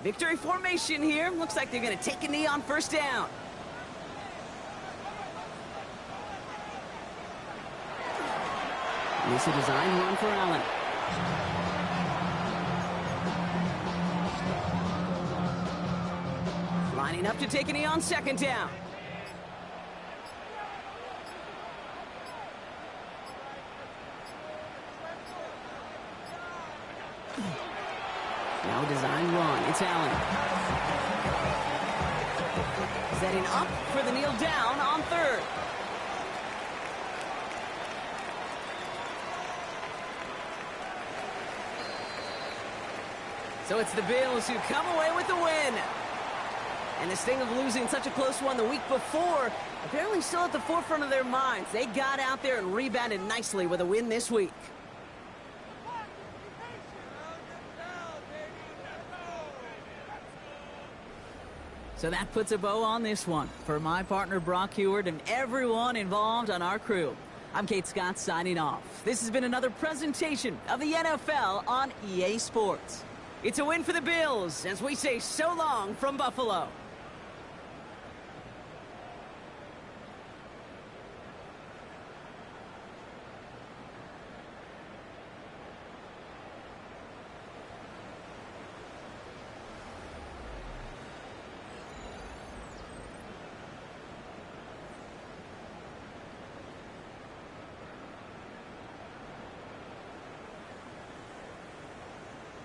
Victory formation here. Looks like they're going to take a knee on 1st down. And this is a design run for Allen. Lining up to take a knee on 2nd down. Now a design run. It's Allen. Setting up for the kneel down on 3rd. So it's the Bills who come away with the win. And the sting of losing such a close one the week before, apparently still at the forefront of their minds. They got out there and rebounded nicely with a win this week. So that puts a bow on this one. For my partner Brock Heward and everyone involved on our crew, I'm Kate Scott signing off. This has been another presentation of the NFL on EA Sports. It's a win for the Bills as we say so long from Buffalo.